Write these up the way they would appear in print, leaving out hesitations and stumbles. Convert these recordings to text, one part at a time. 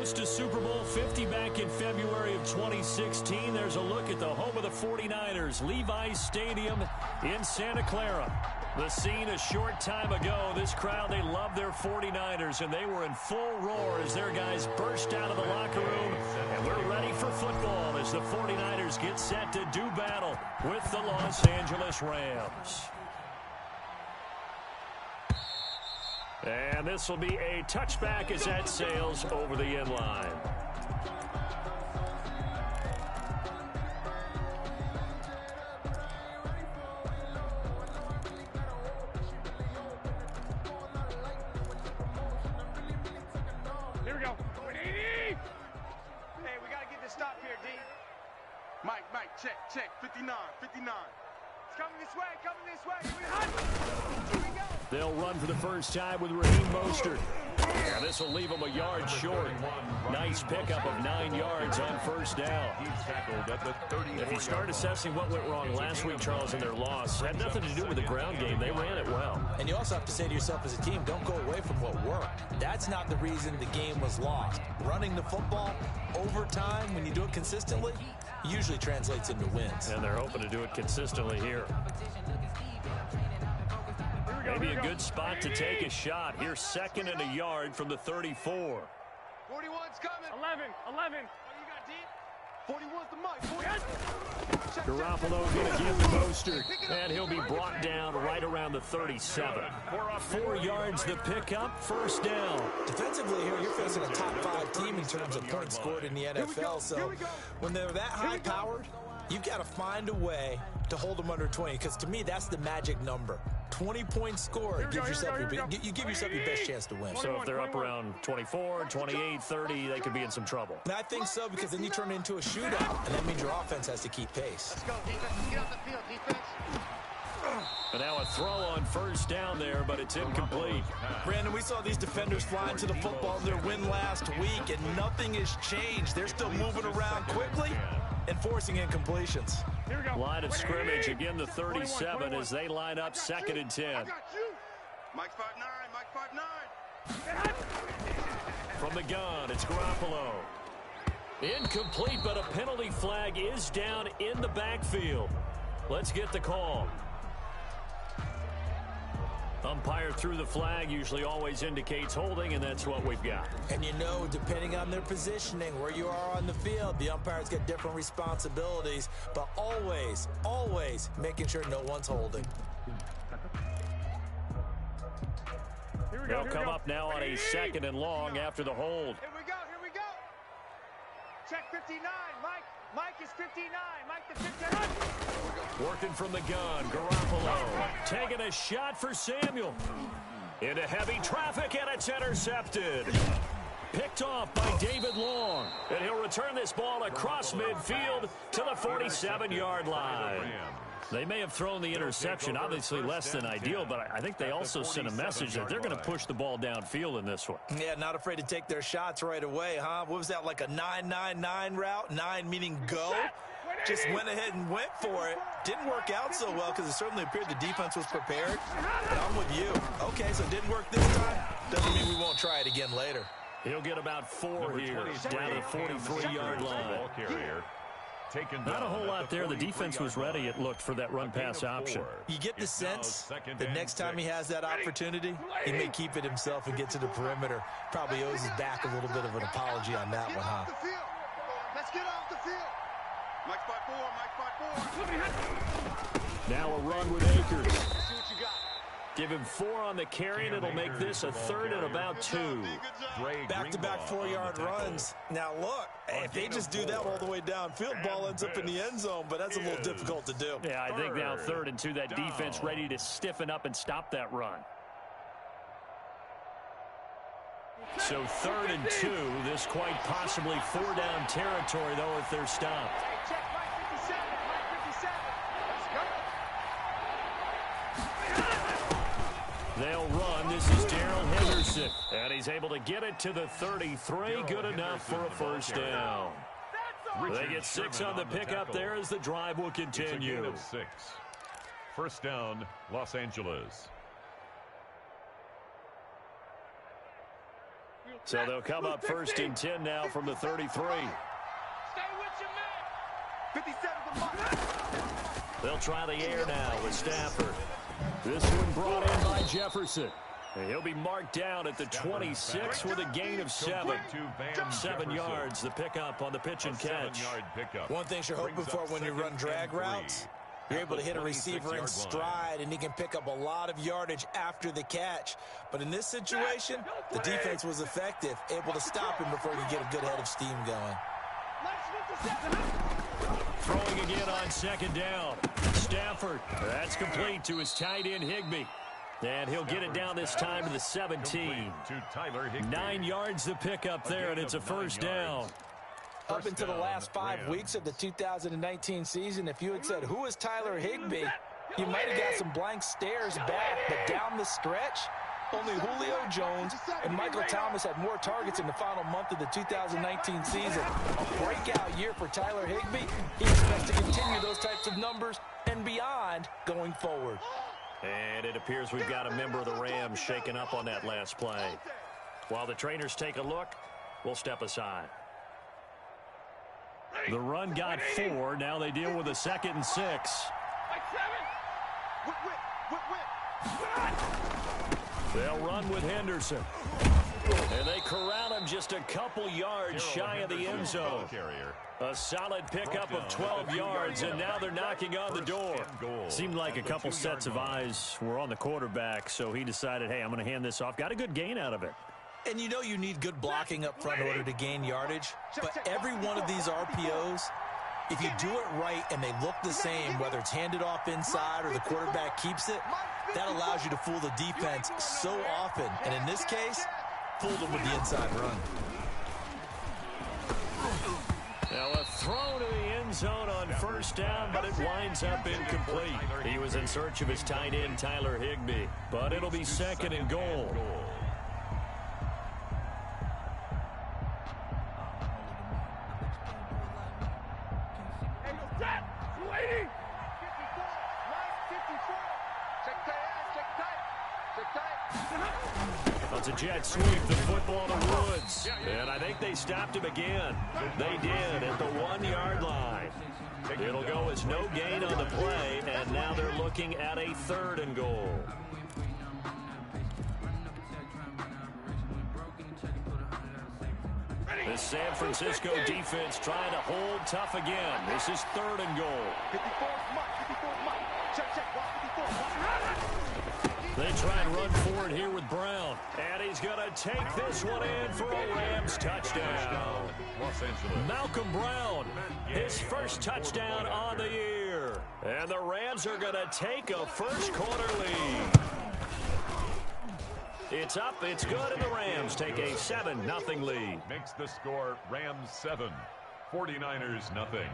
host to Super Bowl 50 back in February of 2016. There's a look at the home of the 49ers, Levi's Stadium in Santa Clara. The scene a short time ago. This crowd, they love their 49ers, and they were in full roar as their guys burst out of the locker room. And we're ready for football as the 49ers get set to do battle with the Los Angeles Rams. And this will be a touchback as that sails over the end line. Here we go. Hey, we got to get this stop here, D. Mike, check. 59. It's coming this way. Here we go. They'll run for the first time with Raheem Mostert. And this will leave them a yard short. Nice pickup of 9 yards on first down. If you start assessing what went wrong last week, Charles, in their loss, it had nothing to do with the ground game. They ran it well. And you also have to say to yourself as a team, don't go away from what worked. That's not the reason the game was lost. Running the football over time, when you do it consistently, usually translates into wins. And they're hoping to do it consistently here. Maybe a good spot to take a shot. Here's 2nd and a yard from the 34. 41's coming. 11. What do you got, D? 41's the Mike. Garoppolo going to give to Mostert, and he'll be brought down right around the 37. 4 yards the pickup, first down. Defensively here, you're facing a top 5 team in terms of points scored in the NFL. So when they're that high-powered, you've got to find a way to hold them under 20, because to me, that's the magic number. 20 points scored, you give yourself your best chance to win. So if they're up around 24, 28, 30, they could be in some trouble. And I think so, because then you turn it into a shootout, and that means your offense has to keep pace. Let's go, defense. Get off the field, defense. And now a throw on first down there, but it's incomplete. Brandon, we saw these defenders flying to the football in their win last week, and nothing has changed. They're still moving around quickly and forcing incompletions. Line of scrimmage, again the 37 as they line up 2nd and 10. I got you. Mike 5'9", From the gun, it's Garoppolo. Incomplete, but a penalty flag is down in the backfield. Let's get the call. Umpire threw the flag, usually always indicates holding, and that's what we've got. And you know, depending on their positioning, where you are on the field, the umpires get different responsibilities, but always making sure no one's holding. They'll come up now on a 2nd and long after the hold. Here we go. Check 59, Mike is 59. Mike the 59. Working from the gun, Garoppolo taking a shot for Samuel. Into heavy traffic, and it's intercepted. Picked off by David Long. And he'll return this ball across midfield to the 47-yard line. They may have thrown the interception, obviously less than ideal, but I think they also sent a message that they're going to push the ball downfield in this one. Yeah, not afraid to take their shots right away, huh? What was that, like a 9-9-9 route? 9 meaning go? Just went ahead and went for it. Didn't work out so well because it certainly appeared the defense was prepared. But I'm with you. Okay, so it didn't work this time. Doesn't mean we won't try it again later. He'll get about 4 here, down to the 43-yard line. Not a whole lot there. The defense was ready, it looked, for that run-pass option. You get the sense that next time he has that opportunity, he may keep it himself and get to the perimeter. Probably owes his back a little bit of an apology on that one, huh? Let's get off the field. Mike 5'4", Now a run with Akers. Give him 4 on the carry, and it'll make this a 3rd and about 2. Back-to-back 4-yard runs. Now, look, if they just do that all the way downfield, ball ends up in the end zone, but that's a little difficult to do. Yeah, I think now 3rd and 2, that defense ready to stiffen up and stop that run. So 3rd and 2, this quite possibly 4-down territory, though, if they're stopped. Check Mike 57. They'll run. This is Darrell Henderson. And he's able to get it to the 33. Good enough for a first down. They get 6 on the pickup there as the drive will continue. 6. First down, Los Angeles. So they'll come up first and 10 now from the 33. Stay with your man. 57 the mark. They'll try the air now with Stafford. This one brought in by Jefferson. And he'll be marked down at the 26 with a gain of 7. 7 yards, the pickup on the pitch and catch. One thing you're hoping for when you run drag routes, you're able to hit a receiver in stride, and he can pick up a lot of yardage after the catch. But in this situation, the defense was effective, able to stop him before he could get a good head of steam going. Throwing again on second down. Stafford, that's complete to his tight end Higbee. And he'll get it down this time to the 17. 9 yards the pickup there, and it's a first down. Up until the last 5 weeks of the 2019 season, if you had said, who is Tyler Higbee, you might have got some blank stares back. But down the stretch, only Julio Jones and Michael Thomas had more targets in the final month of the 2019 season. A breakout year for Tyler Higbee. He expects to continue those types of numbers and beyond going forward. And it appears we've got a member of the Rams shaken up on that last play. While the trainers take a look, we'll step aside. The run got 4. Now they deal with a 2nd and 6. They'll run with Henderson. And they corral him just a couple yards shy of the end zone. A solid pickup of 12 yards, and now they're knocking on the door. Seemed like a couple sets of eyes were on the quarterback, so he decided, hey, I'm going to hand this off. Got a good gain out of it. And you know you need good blocking up front in order to gain yardage. But every one of these RPOs, if you do it right and they look the same, whether it's handed off inside or the quarterback keeps it, that allows you to fool the defense so often. And in this case, fooled them with the inside run. Now a throw to the end zone on first down, but it winds up incomplete. He was in search of his tight end, Tyler Higbee, but it'll be 2nd and goal. It's a jet sweep, the football to Woods. And I think they stopped him again. They did at the 1-yard line. It'll go as no gain on the play, and now they're looking at a 3rd and goal. The San Francisco defense trying to hold tough again. This is 3rd and goal. They try and run forward here with Brown. And he's going to take this one in for a Rams touchdown. Malcolm Brown, his first touchdown on the year. And the Rams are going to take a first-quarter lead. It's up, it's good, and the Rams take a 7-0 lead. Makes the score Rams 7, 49ers nothing.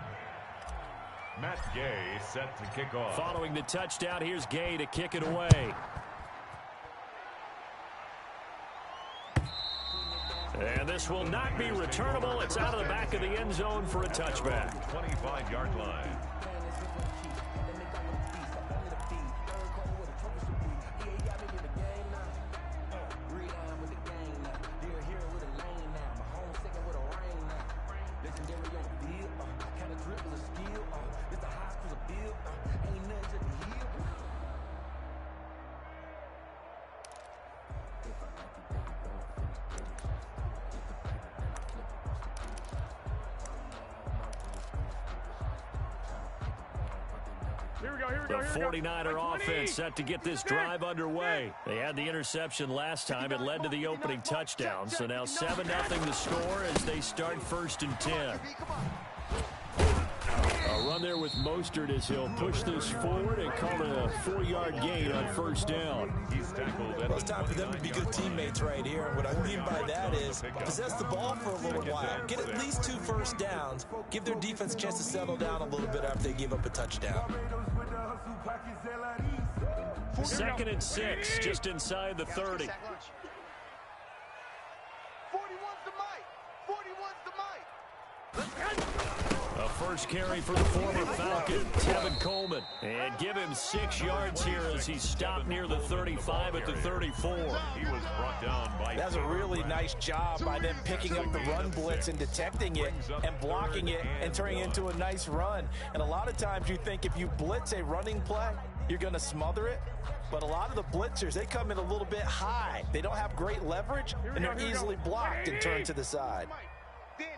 Matt Gay set to kick off. Following the touchdown, here's Gay to kick it away. And this will not be returnable. It's out of the back of the end zone for a touchback. 25-yard line. The 49er offense set to get this drive underway. They had the interception last time. It led to the opening touchdown. So now 7-0 the score as they start 1st and 10. A run there with Mostert as he'll push this forward and call it a 4-yard gain on first down. Well, it's time for them to be good teammates right here. And what I mean by that is possess the ball for a little while. Get at least 2 first downs. Give their defense a chance to settle down a little bit after they give up a touchdown. 2nd and 6, just inside the 30. 41's the mic. 41's the mic. A first carry for the former Falcon, Tevin Coleman. And give him 6 yards here as he stopped near the 35 at the 34. He was brought down by... That's a really nice job by them picking up the run blitz and detecting it and blocking it and turning it into a nice run. And a lot of times you think if you blitz a running play, you're going to smother it. But a lot of the blitzers, they come in a little bit high. They don't have great leverage, and they're easily blocked and turned to the side. Danny.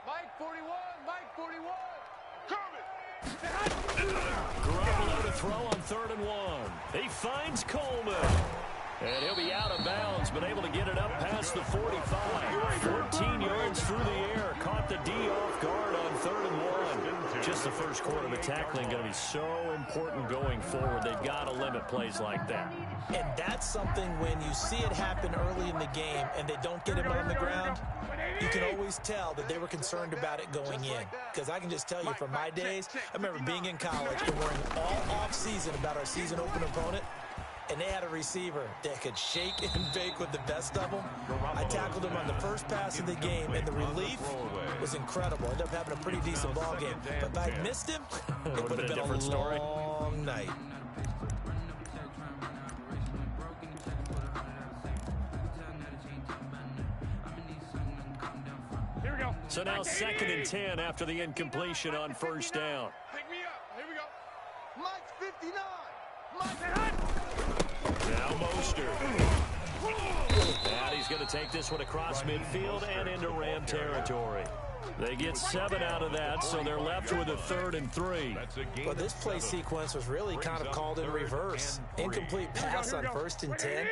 Mike 41, Mike 41. Coming. Garoppolo to throw on 3rd and 1. He finds Coleman. And he'll be out of bounds, but able to get it up past the 45. 14 yards through the air. Caught the D off guard on 3rd and 1. Just the first quarter of the tackling going to be so important going forward. They've got to limit plays like that. And that's something when you see it happen early in the game and they don't get him on the ground, you can always tell that they were concerned about it going in. Because I can just tell you from my days, I remember being in college and worrying all off-season about our season open opponent. And they had a receiver that could shake and bake with the best of them. I tackled him on the first pass of the game, and the relief was incredible. Ended up having a pretty decent ball game. But if I'd missed him, it would have been a long night. Here we go. So now 2nd and 10 after the incompletion on 1st down. Pick me up. Here we go. Mike's 59. Now Mostert. And he's going to take this one across midfield and into Ram territory. They get 7 out of that, so they're left with a 3rd and 3. Well, this play sequence was really kind of called in reverse. Incomplete pass on 1st and 10.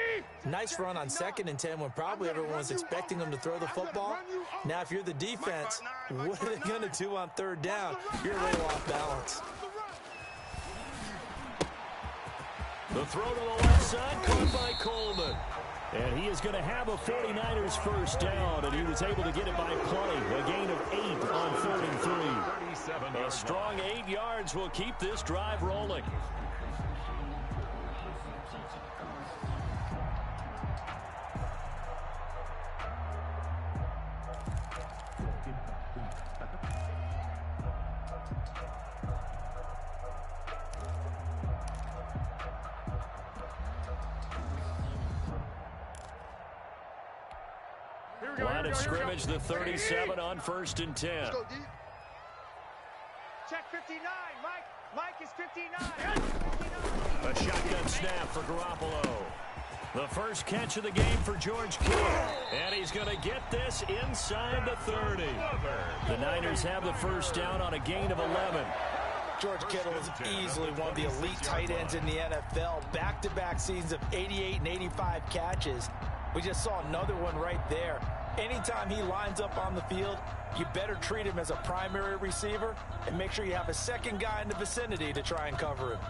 Nice run on 2nd and 10 when probably everyone was expecting them to throw the football. Now, if you're the defense, what are they going to do on 3rd down? You're way off balance. The throw to the left side, caught by Coleman. And he is going to have a 49ers first down, and he was able to get it by play. A gain of 8 on 3rd and 3. A strong 8 yards will keep this drive rolling. Line of scrimmage, the 37 on 1st and 10. Check 59. Mike is 59. A shotgun snap for Garoppolo. The first catch of the game for George Kittle. And he's going to get this inside the 30. The Niners have the first down on a gain of 11. George Kittle is easily one of the elite tight ends in the NFL. Back-to-back seasons of 88 and 85 catches. We just saw another one right there. Anytime he lines up on the field, you better treat him as a primary receiver and make sure you have a second guy in the vicinity to try and cover him.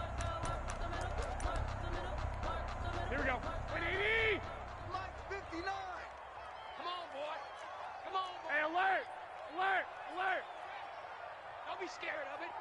Here we go. 180. Mike 59. Come on, boy. Come on, boy. Hey, alert. Don't be scared of it.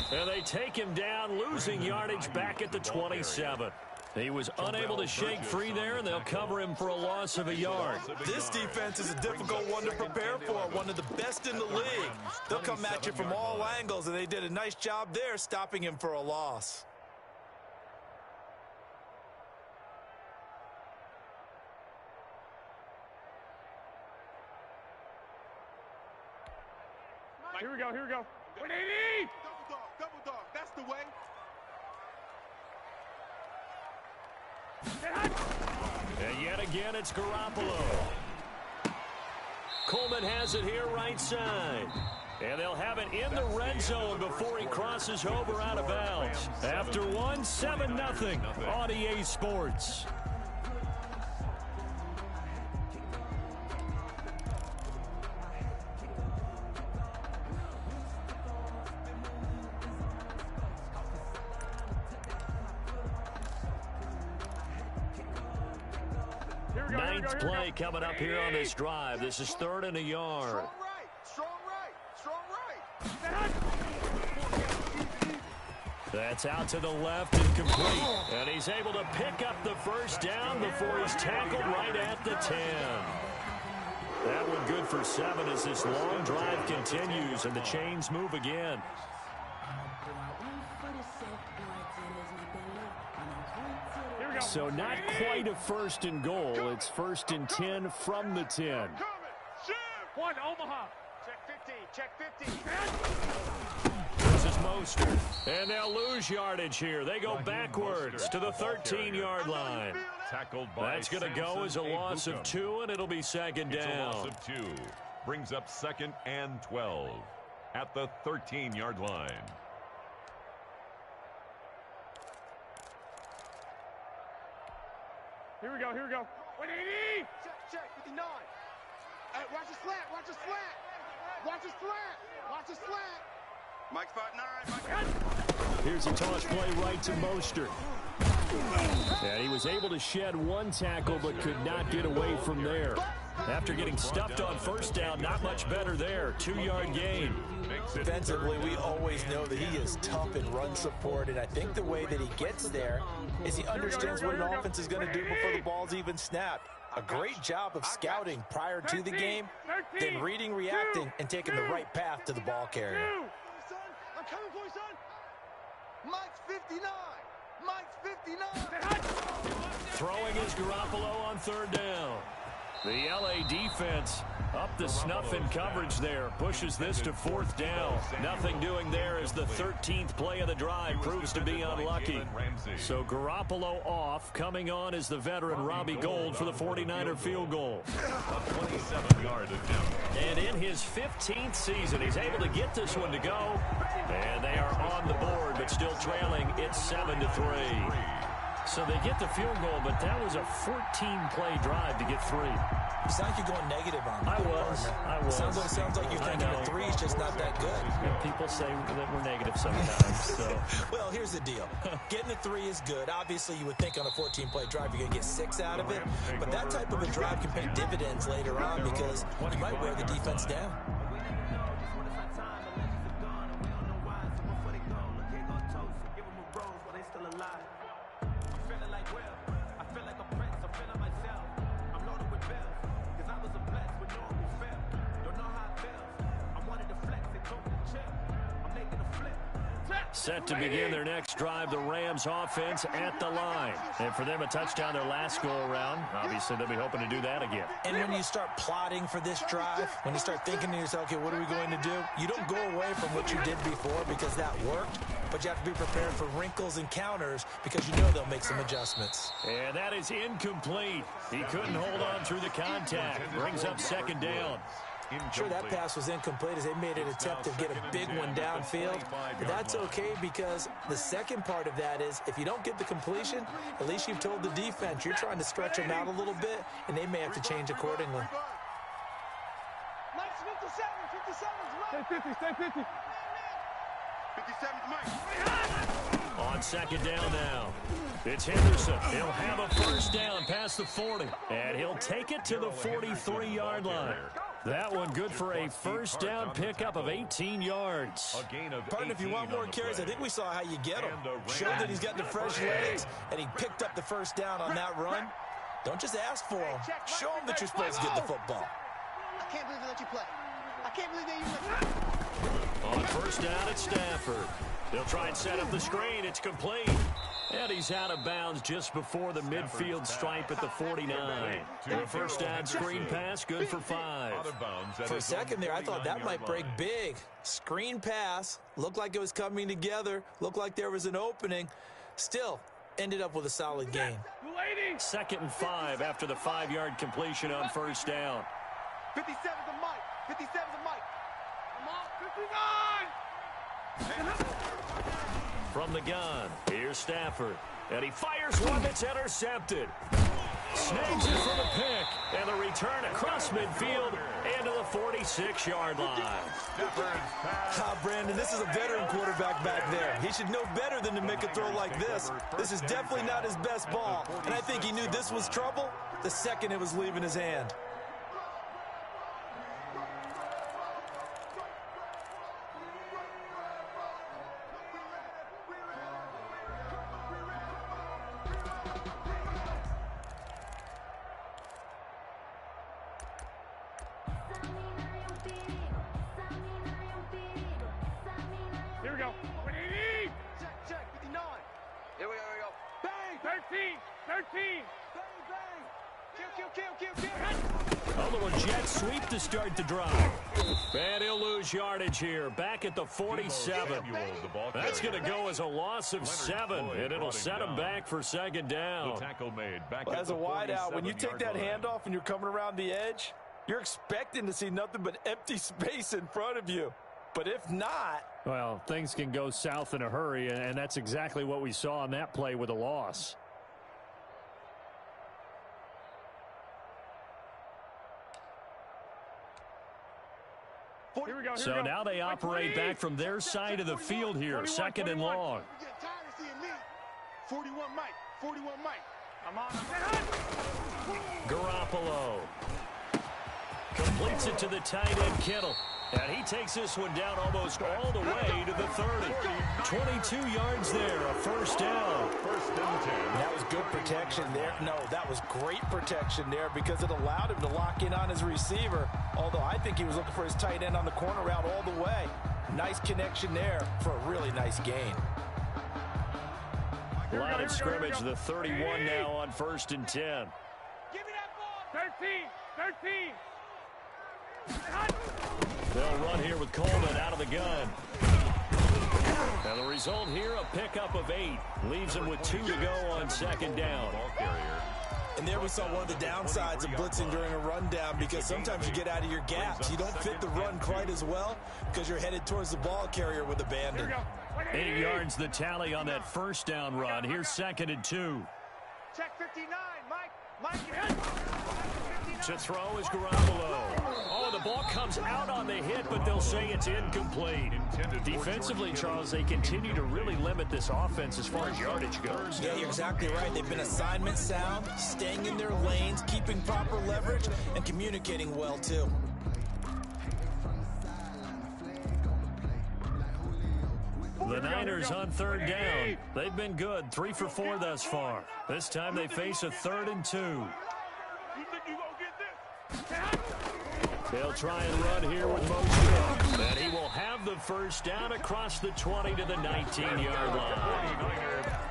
And they take him down, losing yardage back at the 27. He was unable to shake free there, and they'll cover him for a loss of a yard. This defense is a difficult one to prepare for, one of the best in the league. They'll come at you from all angles, and they did a nice job there stopping him for a loss. Here we go. 180. Double dog. That's the way. And yet again, it's Garoppolo. Coleman has it here right side. And they'll have it in the red zone before he crosses over out of bounds. After one, 7-0 on EA Sports. Ninth play coming up here on this drive. This is 3rd and a yard. Strong right. That's out to the left and complete. And he's able to pick up the first down before he's tackled right at the 10. That one good for 7 as this long drive continues and the chains move again. So not quite a first and goal. It's first and 10 from the 10. One, Omaha. Check 50. This is Mostert. And they'll lose yardage here. They go backwards to the 13-yard line. Tackled by That's going to go as a loss of 2, and it'll be second down. It's a loss of 2. Brings up 2nd and 12 at the 13-yard line. Here we go. 180. Check 59. Watch the slant. Watch the slant. Mike 5'9". Here's a toss play right to Mostert. And he was able to shed one tackle but could not get away from there. After getting stuffed on first down, not much better there. 2-yard gain. Defensively, we always know that he is tough in run support, and I think the way that he gets there is he understands what an offense is going to do before the ball's even snapped. A great job of scouting prior to the game, then reading, reacting, and taking the right path to the ball carrier. I'm coming for you, son. Mike's 59. Throwing is Garoppolo on third down. The LA defense up the snuff in coverage there. Pushes this to 4th down. Nothing doing there as the 13th play of the drive proves to be unlucky. So Garoppolo off. Coming on is the veteran Robbie Gould for the 49er field goal. A 27-yard attempt. And in his 15th season, he's able to get this one to go. And they are on the board, but still trailing. It's 7-3. So they get the field goal, but that was a 14-play drive to get 3. It's like you're going negative on me. I was. Sounds like you're thinking the 3 is just not that good. And people say that we're negative sometimes. So. Well, here's the deal. Getting the 3 is good. Obviously, you would think on a 14-play drive you're going to get 6 out of it. But that type of a drive can pay dividends later on because you might wear the defense down. Set to begin their next drive, the Rams offense at the line. And for them, a touchdown their last go-around. Obviously, they'll be hoping to do that again. And when you start plotting for this drive, when you start thinking to yourself, okay, what are we going to do? You don't go away from what you did before because that worked, but you have to be prepared for wrinkles and counters because you know they'll make some adjustments. And that is incomplete. He couldn't hold on through the contact. Brings up second down. Sure, that pass was incomplete as they made an attempt to get a big one downfield. But that's okay because the second part of that is if you don't get the completion, at least you've told the defense you're trying to stretch them out a little bit, and they may have to change accordingly. Mike's 57. 57's Mike. Stay 50. 57's Mike. On second down now. It's Henderson. He'll have a first down past the 40. And he'll take it to the 43-yard line. That one good for a first down pickup of 18 yards. Partner, if you want more carries, I think we saw how you get him. Showed that he's got the fresh legs, and he picked up the first down on that run. Don't just ask for him. Show him that you're supposed to get the football. I can't believe they let you play. I can't believe they even let you. On first down, it's Stafford. They'll try and set up the screen. It's complete. And he's out of bounds just before the midfield stripe at the 49. And a first down screen pass, good for 5. For a second there, I thought that might break big. Screen pass, looked like it was coming together, looked like there was an opening. Still, ended up with a solid gain. 2nd and 5 after the 5-yard completion on first down. 57's a Mike. 57's a Mike. Come on, 59. From the gun, here's Stafford. And he fires one that's intercepted. Snags it for the pick. And the return across midfield into the 46-yard line. Brandon, this is a veteran quarterback back there. He should know better than to make a throw like this. This is definitely not his best ball. And I think he knew this was trouble the second it was leaving his hand. go. 180. Check, 59. Here we go. Bang! 13. 13. Bang, bang! Kill! A little jet sweep to start the drive. And he'll lose yardage here. Back at the 47. That's going to go as a loss of 7, and it'll set him back for second down. The tackle made back As a wideout, when you take that handoff and you're coming around the edge, you're expecting to see nothing but empty space in front of you. But if not... Well, things can go south in a hurry, and that's exactly what we saw on that play with a loss. Here we go. So now they operate back from their side of the field here, 2nd and long. You get tired of seeing me. 41 Mike. 41 Mike. I'm on. Garoppolo completes it to the tight end, Kittle. And he takes this one down almost all the way to the 30. 22 yards there, a first down. First and 10. That was good protection there. No, that was great protection there because it allowed him to lock in on his receiver, although I think he was looking for his tight end on the corner route all the way. Nice connection there for a really nice gain. Line of scrimmage, the 31 now on 1st and 10. Give me that ball. 13. They'll run here with Coleman out of the gun. And the result here, a pickup of 8. Leaves him with 2 to go on 2nd down. And there we saw one of the downsides of blitzing during a rundown because sometimes you get out of your gaps. You don't fit the run quite as well because you're headed towards the ball carrier with abandon. 8 yards the tally on that first down run. Here's 2nd and 2. Check 59 Mike. To throw is Garoppolo. Oh, the ball comes out on the hit, but they'll say it's incomplete. Defensively, Charles, they continue to really limit this offense as far as yardage goes. Yeah, you're exactly right. They've been assignment sound, staying in their lanes, keeping proper leverage, and communicating well, too. The Niners on 3rd down. They've been good, 3 for 4 thus far. This time they face a 3rd and 2. You think you gonna get this? They'll try and run here with Mostert. And he will have the first down across the 20 to the 19-yard line.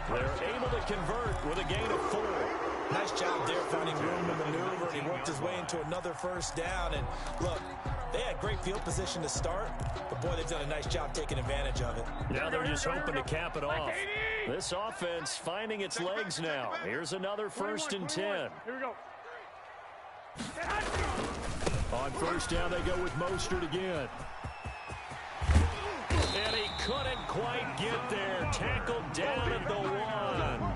They're able to convert with a gain of 4. Nice job there finding room to maneuver. He worked his way into another first down. And look, they had great field position to start, but boy, they've done a nice job taking advantage of it. Now they're just hoping to cap it off. This offense finding its legs now. Here's another 1st and 10. Here we go. On 1st down, they go with Mostert again. And he couldn't quite get there. Tackled down at the 1.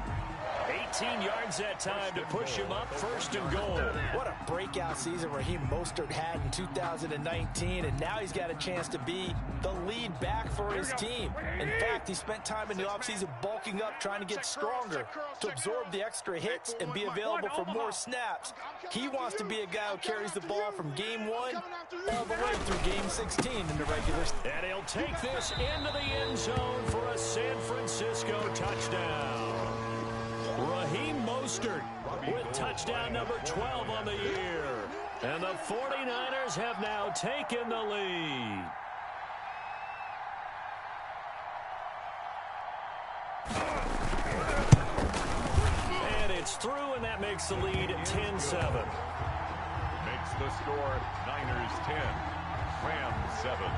18 yards that time to push him up 1st and goal. What a breakout season Raheem Mostert had in 2019, and now he's got a chance to be the lead back for his team. In fact, he spent time in the offseason bulking up, trying to get stronger, to absorb the extra hits and be available for more snaps. He wants to be a guy who carries the ball from game 1 all the way through game 16 in the regular season. And he'll take this into the end zone for a San Francisco touchdown. Raheem Mostert with touchdown number 12 on the year. And the 49ers have now taken the lead. And it's through, and that makes the lead 10-7. Makes the score Niners 10, Rams 7.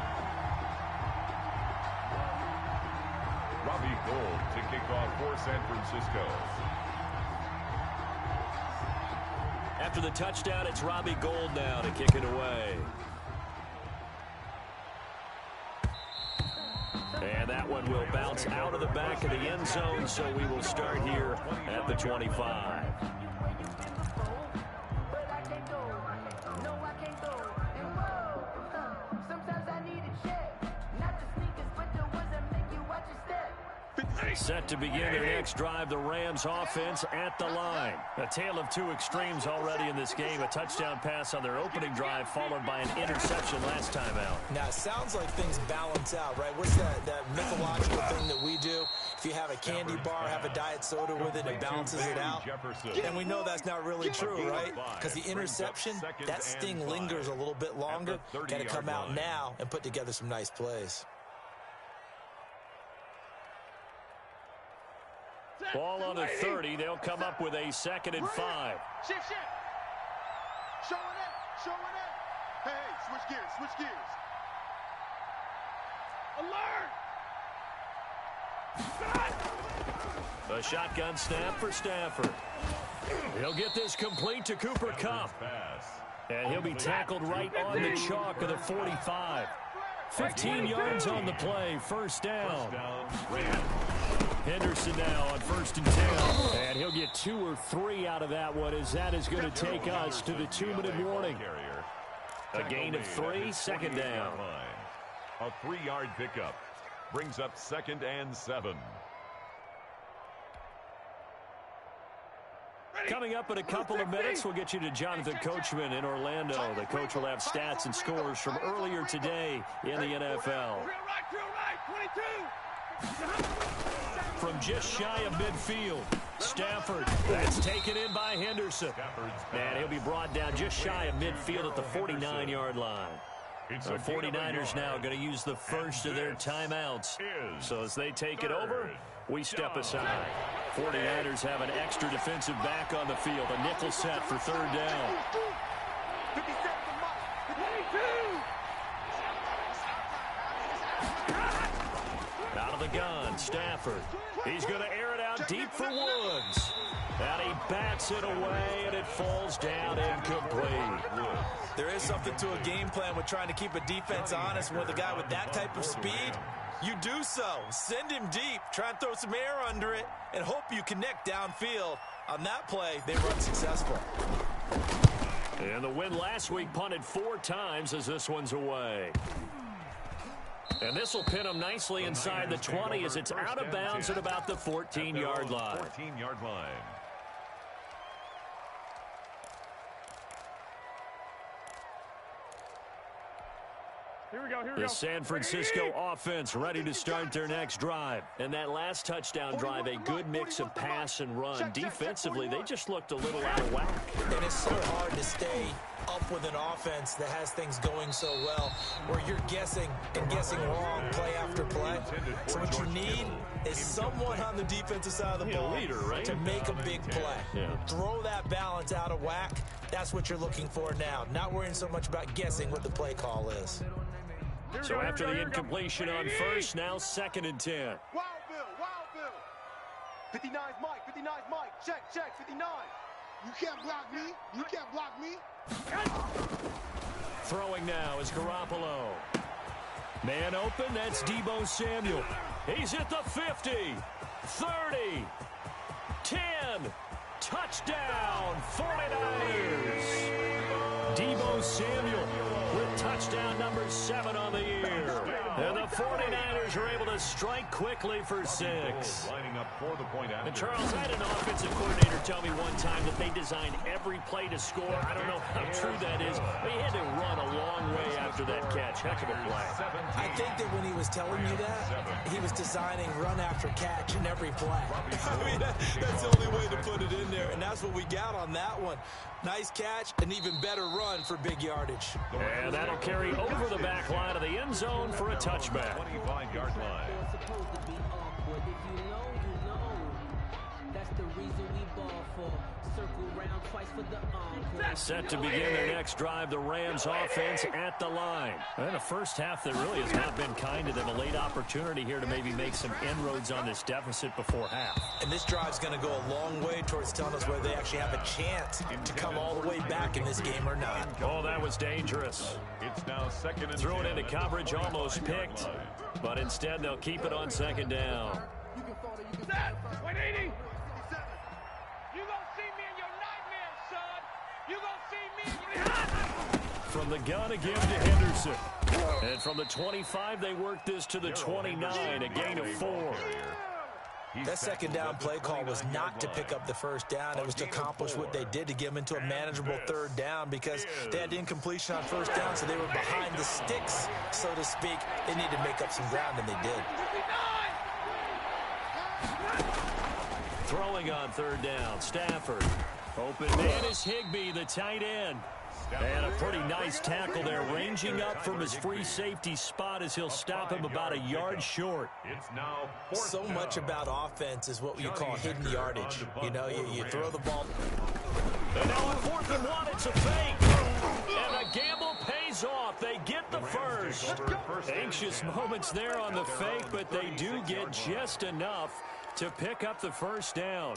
Robbie Gould to kick off for San Francisco. After the touchdown, it's Robbie Gould now to kick it away. And that one will bounce out of the back of the end zone, so we will start here at the 25. Set to begin their next drive, the Rams offense at the line. A tale of 2 extremes already in this game. A touchdown pass on their opening drive followed by an interception last time out. Now, it sounds like things balance out, right? What's that mythological thing that we do? If you have a candy bar, have a diet soda with it, it balances it out. And we know that's not really true, right? Because the interception, that sting lingers a little bit longer. Got to come out now and put together some nice plays. Ball on the 30. They'll come up with a 2nd and 5. Shift. Showing it. Hey, switch gears. Alert! A shotgun snap for Stafford. He'll get this complete to Cooper Kupp. And he'll be tackled right on the chalk of the 45. 15 yards on the play, first down. Henderson now on 1st and 10. And he'll get 2 or 3 out of that one, as that is going to take us to the 2-minute warning. A gain of 3, 2nd down. A 3-yard pickup brings up 2nd and 7. Coming up in a couple of minutes, we'll get you to Jonathan Coachman in Orlando. The coach will have stats and scores from earlier today in the NFL. From just shy of midfield, Stafford, that's taken in by Henderson. And he'll be brought down just shy of midfield at the 49-yard line. The 49ers now going to use the first of their timeouts. So as they take it over, we step aside. 49ers have an extra defensive back on the field. A nickel set for 3rd down. Out of the gun, Stafford. He's going to air it out deep for Woods. And he bats it away, and it falls down incomplete. There is something to a game plan with trying to keep a defense honest. With a guy with that type of speed, you do so. Send him deep. Try and throw some air under it and hope you connect downfield. On that play, they were unsuccessful. And the win last week punted 4 times as this one's away. And this will pin them nicely inside the 20 as it's out of bounds at about the 14-yard line. 14-yard line. Here we go. The San Francisco offense ready to start their next drive. And that last touchdown drive, a good mix of pass and run. Defensively, they just looked a little out of whack. And it's so hard to stay up with an offense that has things going so well, where you're guessing and guessing wrong play after play. So what you need is someone on the defensive side of the ball to make a big play. Throw that balance out of whack. That's what you're looking for now. Not worrying so much about guessing what the play call is. So after the incompletion on first, now 2nd and 10. Wild Bill. 59's Mike. Check, 59. You can't block me. Throwing now is Garoppolo. Man open, that's Deebo Samuel. He's at the 50, 30, 10. Touchdown, 49ers. Deebo Samuel with touchdown number 7 on the year. And the 49ers are able to strike quickly for 6. Lining up for the point after. And Charles, I had an offensive coordinator tell me one time that they designed every play to score. I don't know how true that is. They had to run a long way after that catch. Heck of a play. I think that when he was telling you that, he was designing run after catch in every play. I mean, that's the only way to put it in there, and that's what we got on that one. Nice catch, an even better run for big yardage. And that'll carry over the back line of the end zone for a touchback. 25-yard line. Set to begin their next drive, the Rams offense at the line. And a first half that really has not been kind to them. A late opportunity here to maybe make some inroads on this deficit before half. And this drive's going to go a long way towards telling us whether they actually have a chance to come all the way back in this game or not. Oh, that was dangerous. It's now 2nd and 10. Threw it into coverage, almost picked. But instead, they'll keep it on 2nd down. Set. 180. You gonna see me in your nightmares, son. You gonna see me in your... From the gun again to Henderson. And from the 25, they work this to the 29, a gain of 4. That 2nd down play call was not to pick up the first down. It was to accomplish what they did to get them into a manageable 3rd down because they had incompletion on first down, so they were behind the sticks, so to speak. They needed to make up some ground, and they did. Throwing on 3rd down, Stafford. Open man is Higbee, the tight end. And a pretty nice tackle there, ranging up from his free safety spot as he'll stop him about a yard short. It's now So much about offense is what you call hidden yardage. You know, you throw the ball. And now on 4th and 1, it's a fake. And the gamble pays off. They get the first. Anxious moments there on the fake, but they do get just enough to pick up the first down.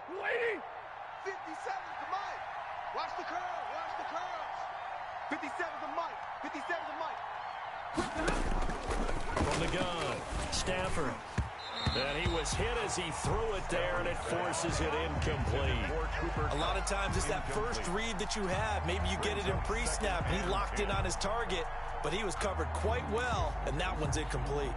Lady! 57's the mic. Watch the curl. Watch the curls. 57's the mic. 57's the mic. From the gun, Stafford. And he was hit as he threw it there, and it forces it incomplete. A lot of times it's that first read that you have. Maybe you get it in pre-snap, and he locked in on his target, but he was covered quite well, and that one's incomplete.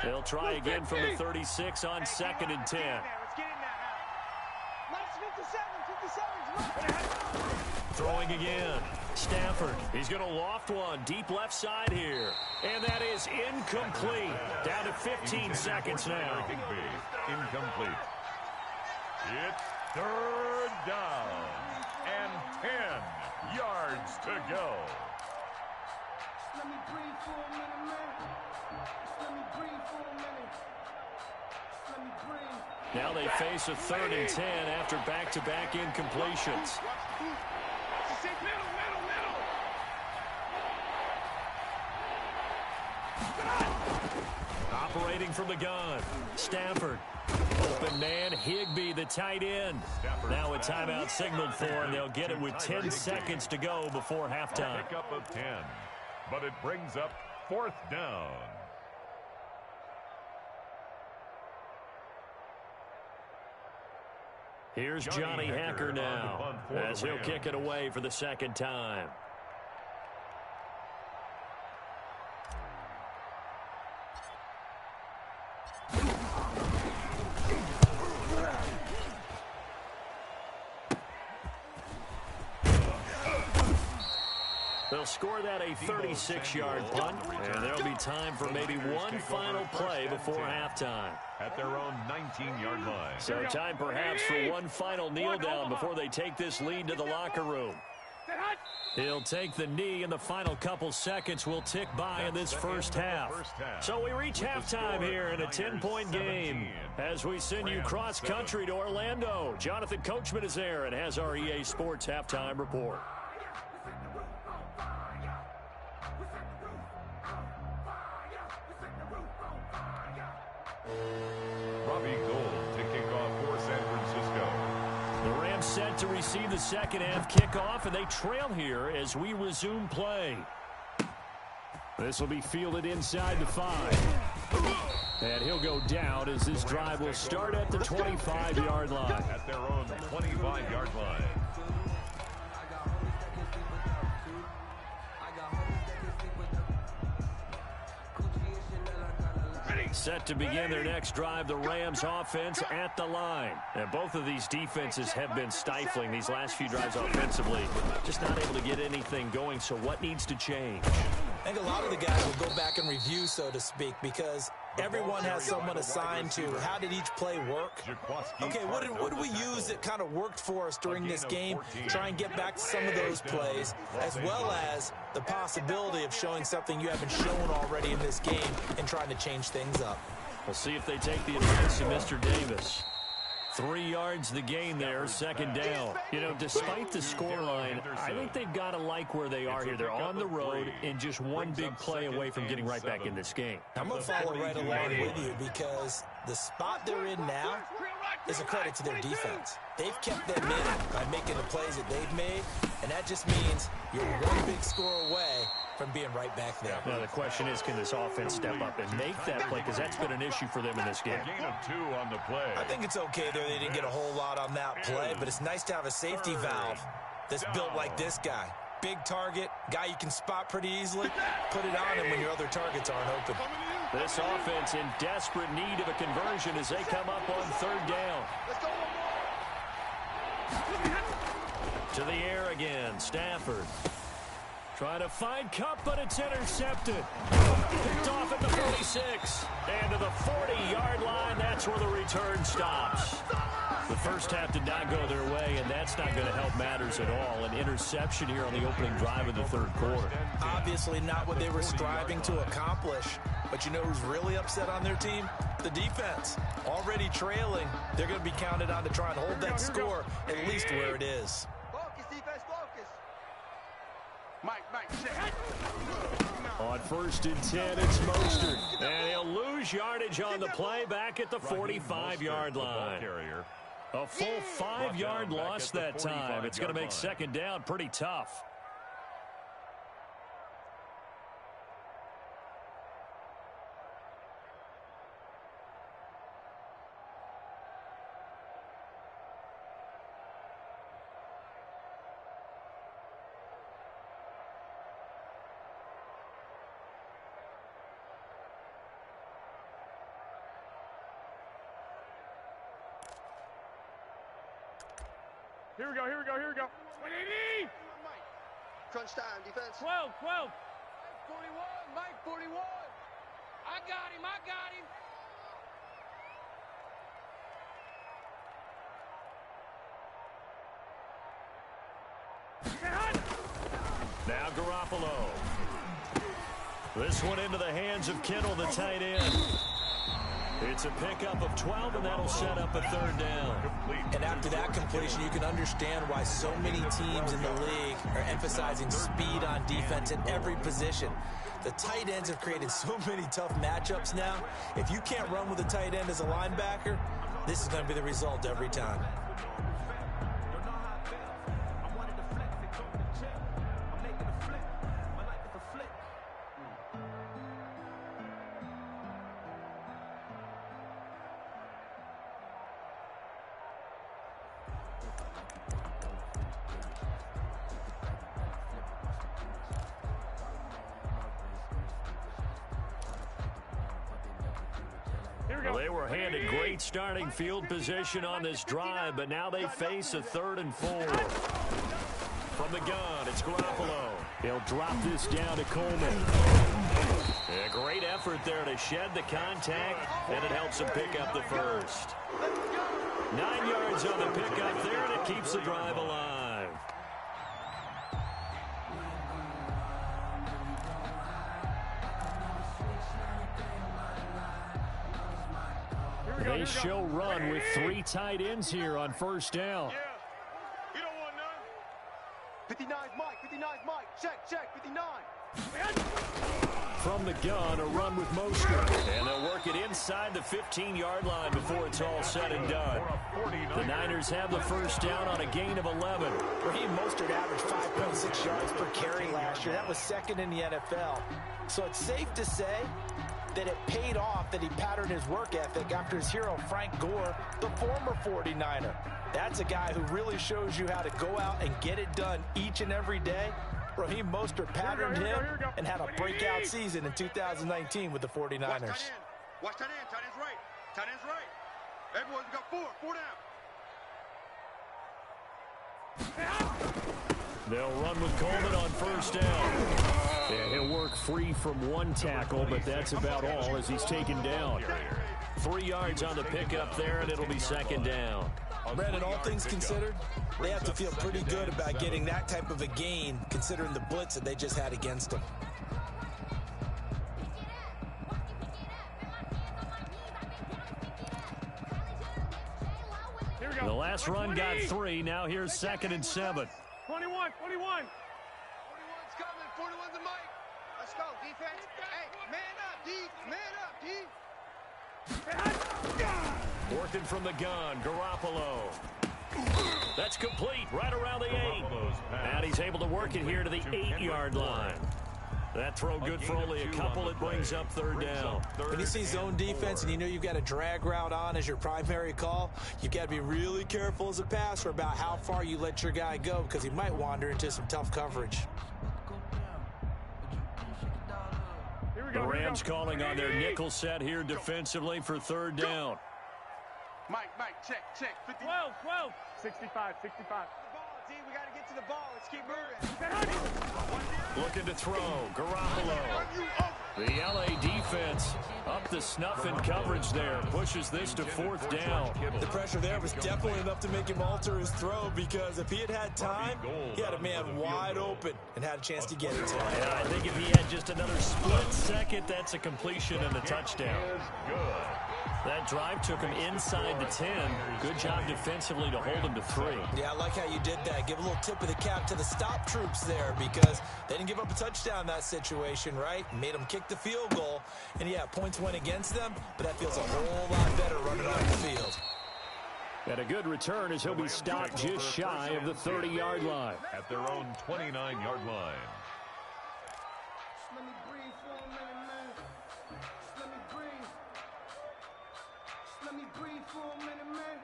They'll try again from the 36 on 2nd and 10. Let's get in there now. Nice 57. 57's Throwing again. Stafford. He's going to loft one deep left side here. And that is incomplete. Down to 15 seconds now. Incomplete. It's 3rd down and 10 yards to go. Let me breathe for a minute, man. Let me breathe for a minute. Let me breathe. Now they face a 3rd and 10 after back-to-back incompletions. Operating from the gun, Stafford. Open man, Higbee, the tight end. Now a timeout signaled for, and they'll get it with 10 seconds to go before halftime. Pickup of 10, but it brings up 4th down. Here's Johnny Hacker now, as he'll kick it away for the 2nd time. They'll score that a 36-yard punt, and there'll be time for maybe one final play before halftime. At their own 19-yard line. So time perhaps for one final kneel down before they take this lead to the locker room. He'll take the knee, and the final couple seconds will tick by in this first half. So we reach halftime here in a 10-point game as we send you cross-country to Orlando. Jonathan Coachman is there and has our EA Sports halftime report. Robbie Gould to kick off for San Francisco. The Rams set to receive the second half kickoff, and they trail here as we resume play. This will be fielded inside the 5. And he'll go down as this drive will start at the 25-yard line. At their own 25-yard line. Set to begin their next drive, the Rams offense at the line. And both of these defenses have been stifling these last few drives offensively. Just not able to get anything going, so what needs to change? I think a lot of the guys will go back and review, so to speak, because everyone has someone assigned to how did each play work. Okay, what did we use that kind of worked for us during this game? Try and get back to some of those plays, as well as the possibility of showing something you haven't shown already in this game and trying to change things up. We'll see if they take the advice of Mr. Davis. 3 yards the gain there, second down. You know, despite the scoreline, I think they've got to like where they are here. They're on the road and just one big play away from getting right back in this game. I'm going to follow right along with you because the spot they're in now is a credit to their defense. They've kept them in by making the plays that they've made, and that just means you're one big score away from being right back there. Now the question is, can this offense step up and make that play? Because that's been an issue for them in this game. A gain of 2 on the play. I think it's okay there. They didn't get a whole lot on that play, but it's nice to have a safety valve that's built like this guy. Big target, guy you can spot pretty easily. Put it on him when your other targets aren't open. This offense in desperate need of a conversion as they come up on 3rd down. Let's go one more. To the air again, Stafford. Trying to find Cup, but it's intercepted. Picked off at the 46. And to the 40-yard line, that's where the return stops. The first half did not go their way, and that's not going to help matters at all. An interception here on the opening drive of the third quarter. Obviously not what they were striving to accomplish. But you know who's really upset on their team? The defense. Already trailing, they're going to be counted on to try and hold that score at least where it is. Focus, defense, focus. Mike, check. On 1st and 10, it's Mostert. And he'll lose yardage on the play back at the 45-yard line. A full 5-yard loss that time. It's going to make second down pretty tough. Here we go. 180! Crunch time, defense. 12. 41, Mike, 41. I got him. Now Garoppolo. This one into the hands of Kittle, the tight end. It's a pickup of 12, and that'll set up a third down. And after that completion, you can understand why so many teams in the league are emphasizing speed on defense in every position. The tight ends have created so many tough matchups now. If you can't run with a tight end as a linebacker, this is going to be the result every time. Well, they were handed great starting field position on this drive, but now they face a 3rd and 4. From the gun, it's Garoppolo. He'll drop this down to Coleman. A great effort there to shed the contact, and it helps him pick up the first. 9 yards on the pickup there, and it keeps the drive alive. They show run with 3 tight ends here on first down. Yeah, you don't want none. 59's Mike. Check, 59. From the gun, a run with Mostert. And they'll work it inside the 15-yard line before it's all said and done. The Niners have the first down on a gain of 11. Raheem Mostert averaged 5.6 yards per carry last year. That was 2nd in the NFL. So it's safe to say that it paid off that he patterned his work ethic after his hero Frank Gore, the former 49er. That's a guy who really shows you how to go out and get it done each and every day. Raheem Mostert patterned him and had a breakout season in 2019 with the 49ers. Watch tight end. Tight end's right. Everyone's got 4 down. They'll run with Coleman on first down. And he'll work free from 1 tackle, but that's about all as he's taken down. 3 yards on the pickup there, and it'll be second down. Brandon, all things considered, they have to feel pretty good about getting that type of a gain, considering the blitz that they just had against them. The last run got 3. Now here's 2nd and 7. 21. 41's coming. 41's a Mike. Let's go, defense. Hey, man up, D. Working from the gun, Garoppolo. That's complete, right around the 8. And he's able to work it here to the 8-yard line. That throw good for only a couple. It brings up third down. When you see zone defense and you know you've got a drag route on as your primary call, you've got to be really careful as a passer about how far you let your guy go because he might wander into some tough coverage. The Rams calling on their nickel set here defensively for third down. Mike, check. 12. 65. The ball, D. We got to get to the ball. Let's keep moving. Looking to throw. Garoppolo. The LA defense up the snuff in coverage there. Pushes this to 4th down. The pressure there was definitely enough to make him alter his throw, because if he had time, he had a man wide open and had a chance to get it to him. Yeah, I think if he had just another split second, that's a completion and a touchdown. That drive took him inside the 10. Good job defensively to hold him to 3. Yeah, I like how you did that. Give a little tip of the cap to the stop troops there, because they didn't give up a touchdown in that situation, right? Made them kick the field goal. And, yeah, points went against them, but that feels a whole lot better running off the field. And a good return as he'll be stopped just shy of the 30-yard line. At their own 29-yard line. Let me breathe for a minute, man. Let me breathe. Let me breathe for a minute, man.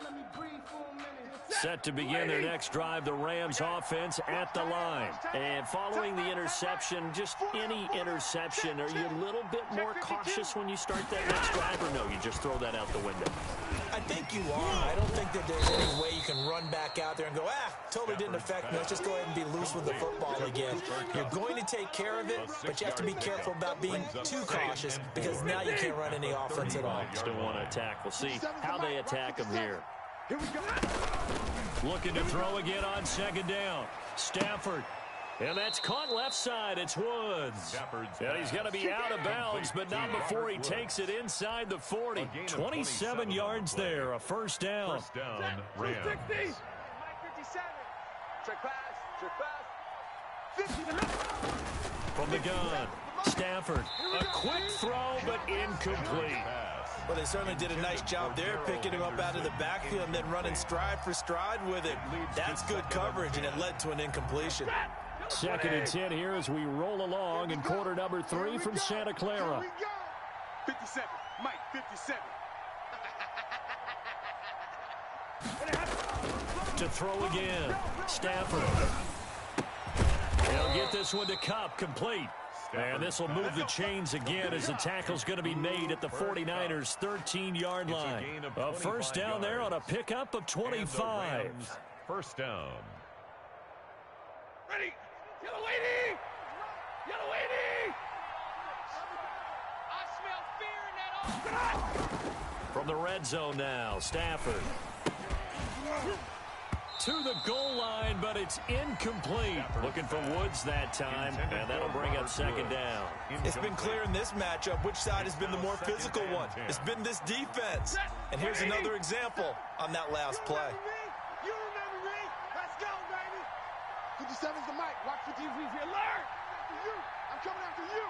Let me breathe for a minute. Set to begin their next drive, the Rams offense at the line. And following the interception, just any interception, are you a little bit more cautious when you start that next drive, or no, you just throw that out the window? I think you are. I don't think that there's any way you can run back out there and go, totally didn't affect me. Let's just go ahead and be loose with the football again. You're going to take care of it, but you have to be careful about being too cautious, because now you can't run any offense at all. Still want to attack. We'll see how they attack him here. Here we go. Looking to throw again on 2nd down. Stafford. And that's caught left side. It's Woods. And he's going to be out of bounds, but not before he takes it inside the 40. 27 yards there, a 1st down. First down, Rams. 57. Trick pass. 50 to left. From the gun, Stafford. A quick throw, but incomplete. Well, they certainly did a nice job there, picking him up out of the backfield and then running stride for stride with it. That's good coverage, and it led to an incompletion. 2nd and 10 here as we roll along in quarter number 3 from Santa Clara. 57. Mike, 57. To throw again, Stafford. He'll get this one to Kupp, complete. And this will move the chains again as the tackle's going to be made at the 49ers' 13-yard line. A 1st down there on a pickup of 25. First down. Ready. Yellow lady. Yellow lady. I smell fear in that offense. From the red zone now, Stafford. To the goal line, but it's incomplete. Looking for Woods that time, and that'll bring up 2nd down. It's been clear in this matchup which side has been the more physical one. It's been this defense. And here's another example on that last play. You remember me? Let's go, baby. 57's the mic. Watch for TV. Alert! I'm coming after you.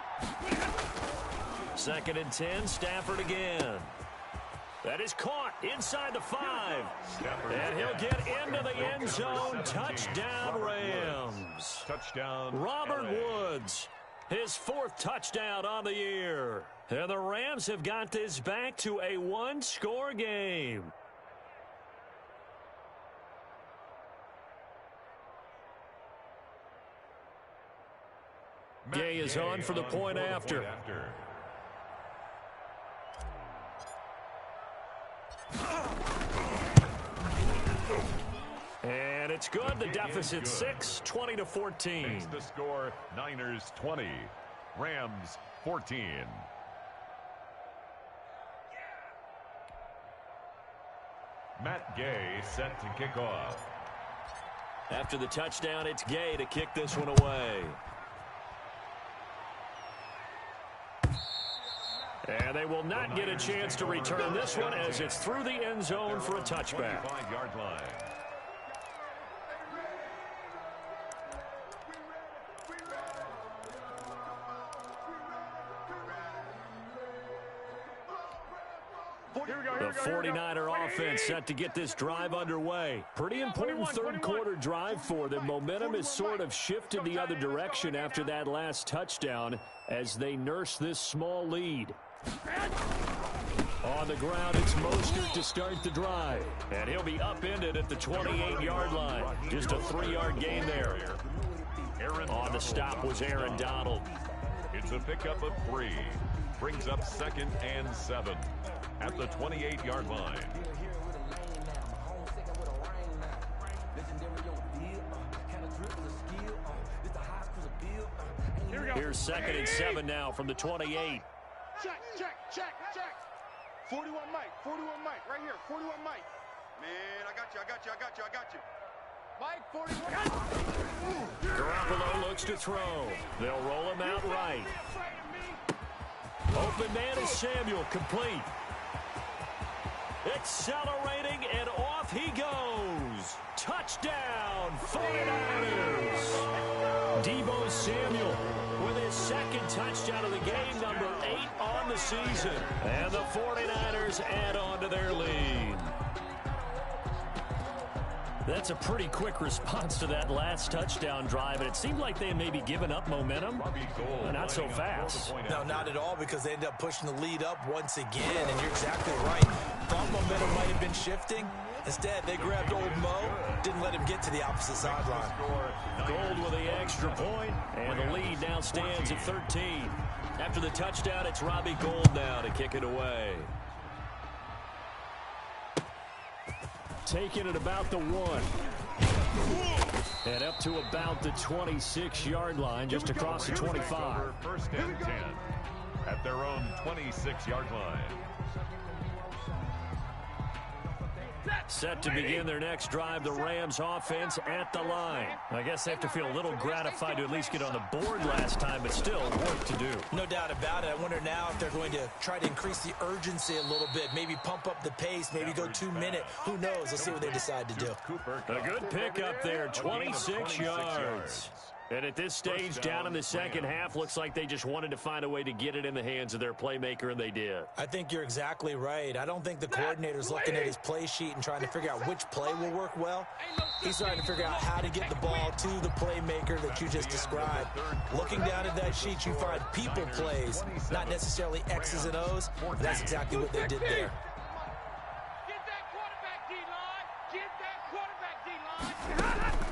2nd and 10, Stafford again. That is caught inside the 5. And he'll get into the end zone. Touchdown, Rams. Touchdown, Robert LA. Woods, his 4th touchdown on the year. And the Rams have got this back to a 1-score game. Gay is on for the point after. And it's good. The deficit 6, 20-14. Makes the score Niners 20, Rams 14. Matt Gay set to kick off. After the touchdown, it's Gay to kick this one away. And they will not get a chance to return this one as it's through the end zone for a touchback. 25-yard line. The 49er offense set to get this drive underway. Pretty important third quarter drive for them. Momentum has sort of shifted the other direction after that last touchdown as they nurse this small lead. On the ground, it's Mostert to start the drive. And he'll be upended at the 28-yard line. Just a 3-yard gain there. On the stop was Aaron Donald. It's a pickup of 3. Brings up 2nd and 7 at the 28-yard line. Here's 2nd and 7 now from the 28. Check. 41 Mike, right here, 41 Mike. Man, I got you. Mike, 41. Garoppolo looks to throw. They'll roll him out right. Open man is Samuel, complete. Accelerating, and off he goes. Touchdown, 49ers. Deebo Samuel with his 2nd touchdown of the game, number 8 on the season. And the 49ers add on to their lead. That's a pretty quick response to that last touchdown drive, and it seemed like they had maybe given up momentum. Not so fast. No, not at all, because they ended up pushing the lead up once again, and you're exactly right. Thought momentum might have been shifting. Instead, they grabbed old Mo, didn't let him get to the opposite sideline. Gold with the extra point, and the lead now stands at 13. After the touchdown, it's Robbie Gould now to kick it away. Taking it about the 1. And up to about the 26-yard line, just across the 25. 1st and 10 at their own 26-yard line. Set to begin their next drive, the Rams offense at the line. I guess they have to feel a little gratified to at least get on the board last time, but still work to do. No doubt about it. I wonder now if they're going to try to increase the urgency a little bit, maybe pump up the pace, maybe go 2-minute. Who knows? Let's see what they decide to do. A good pickup there, 26 yards. And at this stage, down in the second half, looks like they just wanted to find a way to get it in the hands of their playmaker, and they did. I think you're exactly right. I don't think the coordinator's looking at his play sheet and trying to figure out which play will work well. He's trying to figure out how to get the ball to the playmaker that you just described. Looking down at that sheet, you find people plays, not necessarily X's and O's. And that's exactly what they did there. Get that quarterback, D-line.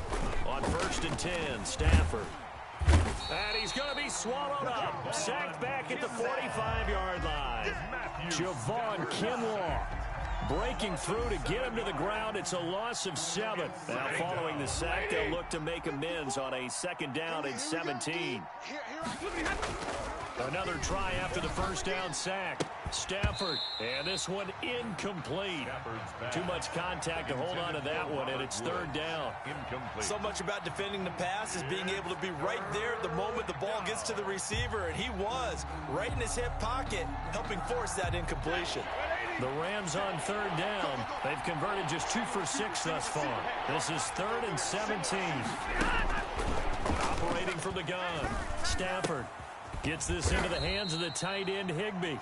On 1st and 10, Stafford. And he's going to be swallowed up. Sacked back at the 45-yard line. Javon Kinlaw breaking through to get him to the ground. It's a loss of 7. Now, following the sack, they'll look to make amends on a 2nd down and 17. Another try after the 1st down sack. Stafford, and this one incomplete. Too much contact to hold on to that one, and it's 3rd down. So much about defending the pass is being able to be right there at the moment the ball gets to the receiver, and he was right in his hip pocket, helping force that incompletion. The Rams on 3rd down. They've converted just 2 for 6 thus far. This is 3rd and 17. Operating from the gun, Stafford. Gets this into the hands of the tight end, Higbee.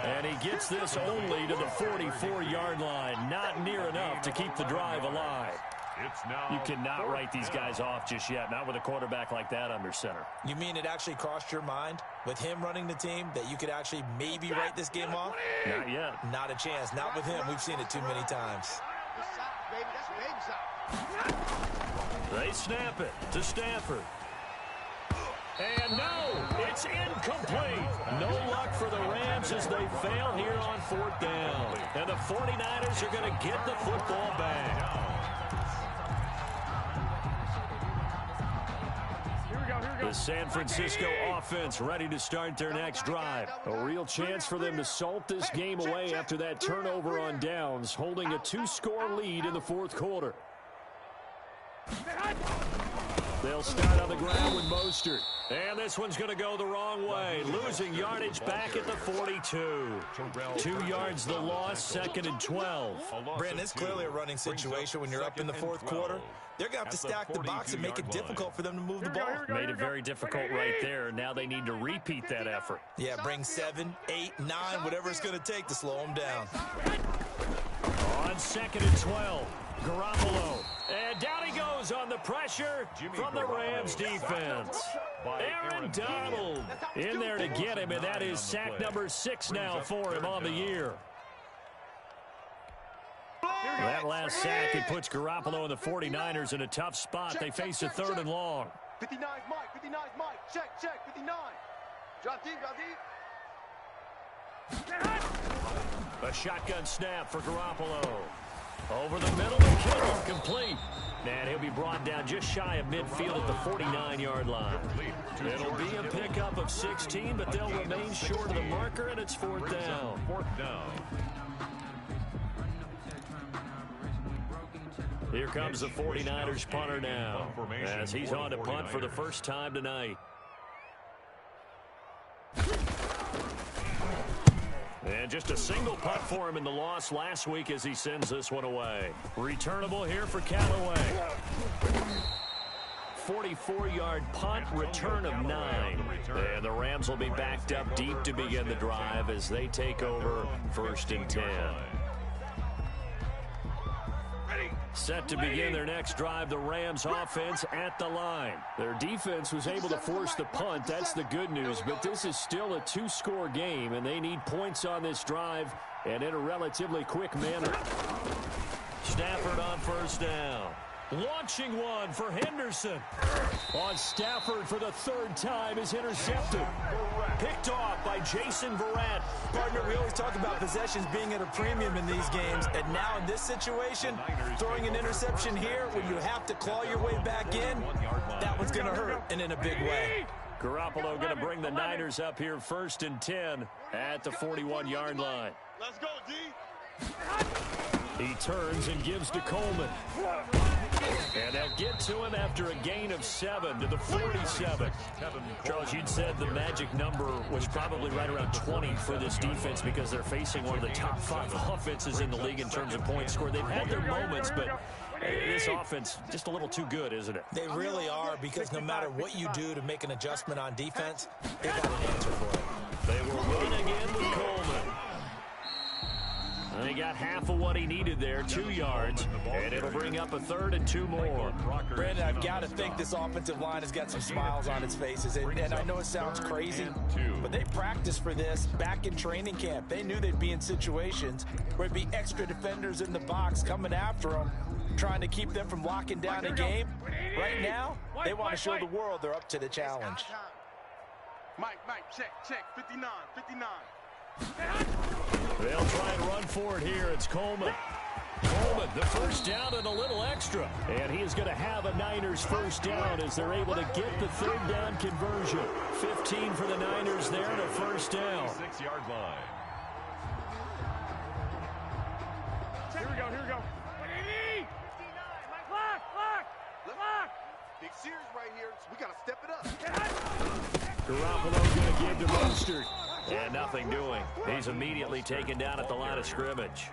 And he gets this only to the 44-yard line. Not near enough to keep the drive alive. You cannot write these guys off just yet, not with a quarterback like that under center. You mean it actually crossed your mind, with him running the team, that you could actually maybe write this game off? Not yet. Not a chance. Not with him. We've seen it too many times. They snap it to Stafford. And no, it's incomplete. No luck for the Rams as they fail here on 4th down. And the 49ers are going to get the football back. The San Francisco offense ready to start their next drive. A real chance for them to salt this game away after that turnover on downs, holding a 2-score lead in the 4th quarter. They'll start on the ground with Mostert. And this one's going to go the wrong way. Losing yardage back at the 42. 2 yards the loss, 2nd and 12. Brandon, it's clearly a running situation when you're up in the 4th quarter. They're going to have to stack the box and make it difficult for them to move the ball. Made it very difficult right there. Now they need to repeat that effort. Yeah, bring 7, 8, 9, whatever it's going to take to slow them down. On 2nd and 12, Garoppolo. And down he goes on the pressure from the Rams defense. Aaron Donald in there to get him, and that is sack number 6 now for him on the year. That last sack, it puts Garoppolo and the 49ers in a tough spot. They face a 3rd and long. 59's Mike. Check, 59. Drop deep. A shotgun snap for Garoppolo. Over the middle of Kittle, complete. And he'll be brought down just shy of midfield at the 49-yard line. It'll be a pickup of 16, but they'll remain short of the marker, and it's fourth down. Here comes the 49ers punter now, as he's on to punt for the first time tonight. And just a single punt for him in the loss last week as he sends this one away. Returnable here for Callaway. 44-yard punt, return of 9. And the Rams will be backed up deep to begin the drive as they take over 1st and 10. Set to begin their next drive, the Rams offense at the line. Their defense was able to force the punt. That's the good news, but this is still a 2-score game, and they need points on this drive and in a relatively quick manner. Stafford on first down. Launching one for Henderson. On Stafford for the 3rd time is intercepted. Picked off by Jason Verrett. Partner, we always talk about possessions being at a premium in these games, and now in this situation, throwing an interception here when you have to claw your way back in, that one's going to hurt, and in a big way. Garoppolo going to bring the Niners up here 1st and 10 at the 41-yard line. Let's go, D. He turns and gives to Coleman. And they'll get to him after a gain of 7 to the 47. Charles, you'd said the magic number was probably right around 20 for this defense because they're facing one of the top 5 offenses in the league in terms of points scored. They've had their moments, but this offense just a little too good, isn't it? They really are, because no matter what you do to make an adjustment on defense, they got an answer for it. They will run again with Coleman. And he got half of what he needed there, 2 yards, and it'll bring up a 3rd and 2 more. Brandon, I've got to think this offensive line has got some smiles on its faces, and I know it sounds crazy, but they practiced for this back in training camp. They knew they'd be in situations where there'd be extra defenders in the box coming after them, trying to keep them from locking down a game. Right now, they want to show the world they're up to the challenge. Mike, check, 59. They'll try and run for it here. It's Coleman. Coleman, the first down and a little extra. And he is going to have a Niners first down as they're able to get the 3rd down conversion. 15 for the Niners there and a first down. 6-yard line. Here we go. Lock. Big series right here, so we got to step it up. Garoppolo going to give to Mostert. And nothing doing. He's immediately taken down at the line of scrimmage.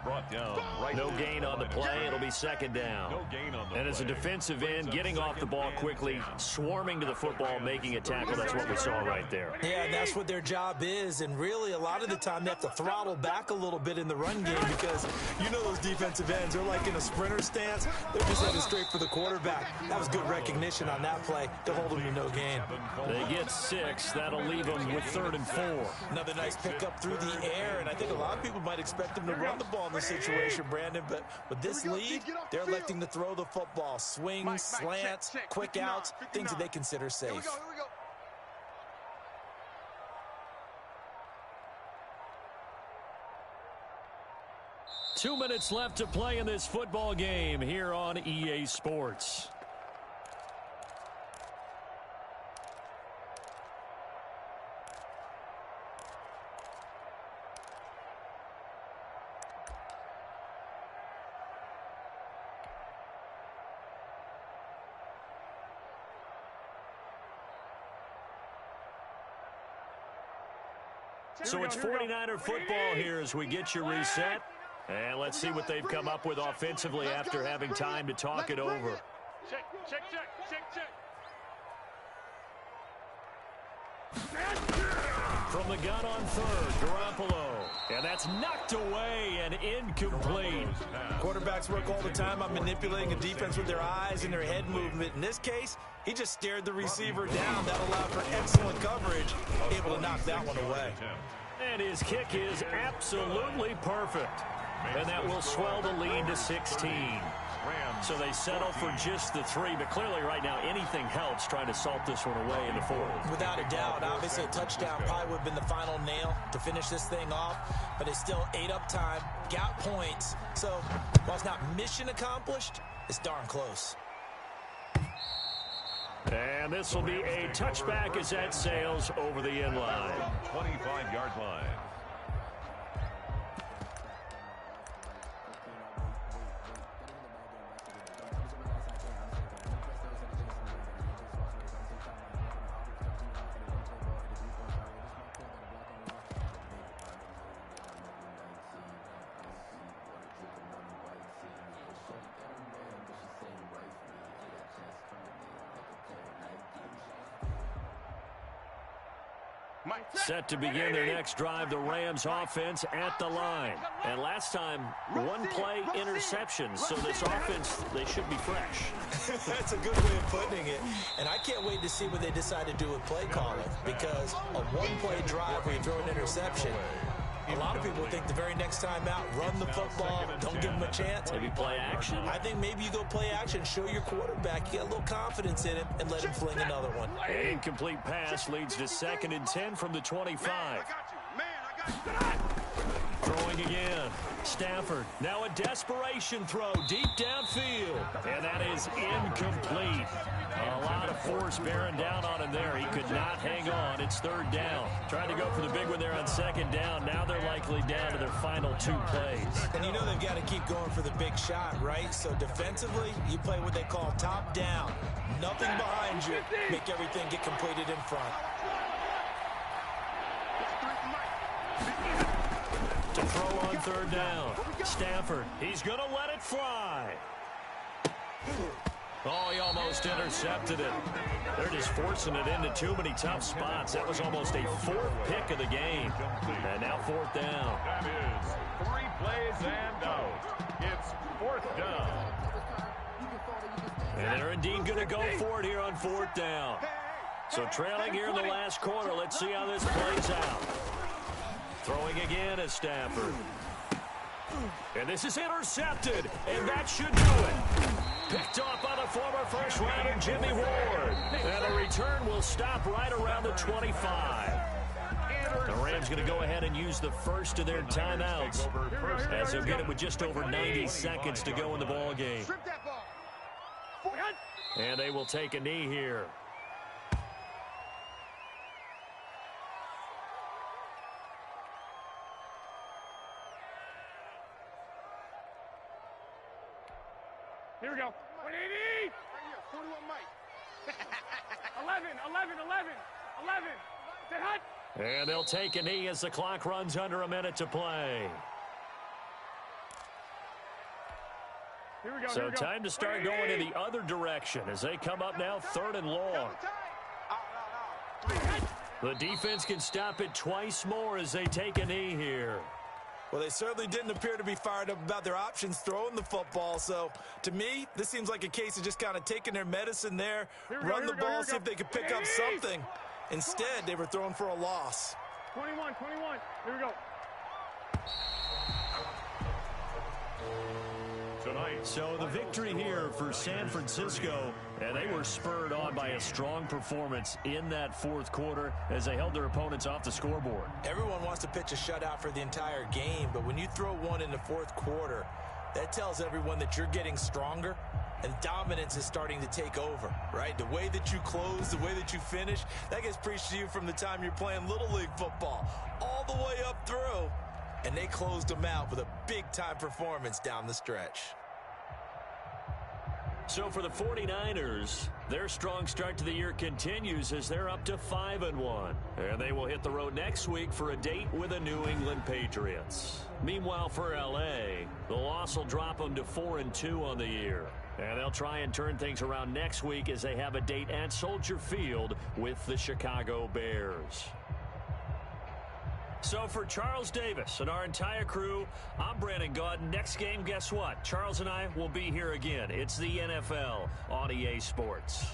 Brought down right. No gain on the play. It'll be 2nd down. No gain on the and as a defensive end, getting off the ball quickly, swarming to the football, making a tackle. That's what we saw right there. Yeah, and that's what their job is. And really, a lot of the time, they have to throttle back a little bit in the run game because you know those defensive ends, they're like in a sprinter stance. They're just headed straight for the quarterback. That was good recognition on that play to hold them to no gain. They get 6. That'll leave them with 3rd and 4. Another nice pickup through the air, and I think a lot of people might expect them to run the ball in this situation, Brandon, but with this lead, they're electing to throw the football. Swings, slants, quick outs, things that they consider safe. Here we go. 2 minutes left to play in this football game here on EA Sports. So it's 49er football here as we get you reset. And let's see what they've come up with offensively after having time to talk it over. Check. From the gun on 3rd, Garoppolo. And that's knocked away and incomplete. Quarterbacks work all the time on manipulating a defense with their eyes and their head movement. In this case, he just stared the receiver down. That allowed for excellent coverage, able to knock that one away. And his kick is absolutely perfect. And that will swell the lead to 16. So they settle for just the 3, but clearly right now anything helps trying to salt this one away in the 4th. Without a doubt, obviously a touchdown probably would have been the final nail to finish this thing off, but it's still ate up time, got points. So while it's not mission accomplished, it's darn close. And this will be a touchback as that sails over the end line. 25-yard line. Set to begin their next drive, the Rams offense at the line. And last time, one play interception. So this offense, they should be fresh. That's a good way of putting it. And I can't wait to see what they decide to do with play calling, because a one-play drive where you throw an interception, a lot of people think the very next time out, run the football, don't give them a chance. Maybe play action. I think maybe you go play action, show your quarterback, you get a little confidence in him, and let him fling another one. An incomplete pass leads to 2nd and 10 from the 25. Throwing again. Stafford. Now a desperation throw deep downfield. And that is incomplete. A lot of force bearing down on him there. He could not hang on. It's 3rd down. Trying to go for the big one there on 2nd down. Now they're likely down to their final 2 plays. And you know they've got to keep going for the big shot, right? So defensively, you play what they call top down. Nothing behind you. Make everything get completed in front. To throw on 3rd down. Stafford. He's going to let it fly. Oh, he almost intercepted it. They're just forcing it into too many tough spots. That was almost a 4th pick of the game. And now 4th down. That is 3 plays and out. It's 4th down. And they're indeed going to go for it here on 4th down. So trailing here in the last quarter. Let's see how this plays out. Throwing again is Stafford. And this is intercepted. And that should do it. Picked off by the former first-rounder Jimmy Ward. And the return will stop right around the 25. The Rams going to go ahead and use the first of their timeouts, as they'll get it with just over 90 seconds to go in the ball game. And they will take a knee here. Here we go. 180. Right here, 41 Mike. 11. Sit hut. And they'll take a knee as the clock runs under a minute to play. Here we go. So time to start going in the other direction as they come up now 3rd and long. The defense can stop it twice more as they take a knee here. Well, they certainly didn't appear to be fired up about their options throwing the football. So, to me, this seems like a case of just kind of taking their medicine there, run the ball, see if they could pick up something. Instead, they were throwing for a loss. 21. Here we go. Tonight. So the victory here for San Francisco, and they were spurred on by a strong performance in that 4th quarter as they held their opponents off the scoreboard. Everyone wants to pitch a shutout for the entire game, but when you throw one in the 4th quarter, that tells everyone that you're getting stronger and dominance is starting to take over, right? The way that you close, the way that you finish, that gets preached to you from the time you're playing Little League football all the way up through. And they closed them out with a big-time performance down the stretch. So for the 49ers, their strong start to the year continues as they're up to 5-1. And they will hit the road next week for a date with the New England Patriots. Meanwhile, for L.A., the loss will drop them to 4-2 on the year. And they'll try and turn things around next week as they have a date at Soldier Field with the Chicago Bears. So for Charles Davis and our entire crew, I'm Brandon Gaudin. Next game, guess what? Charles and I will be here again. It's the NFL on EA Sports.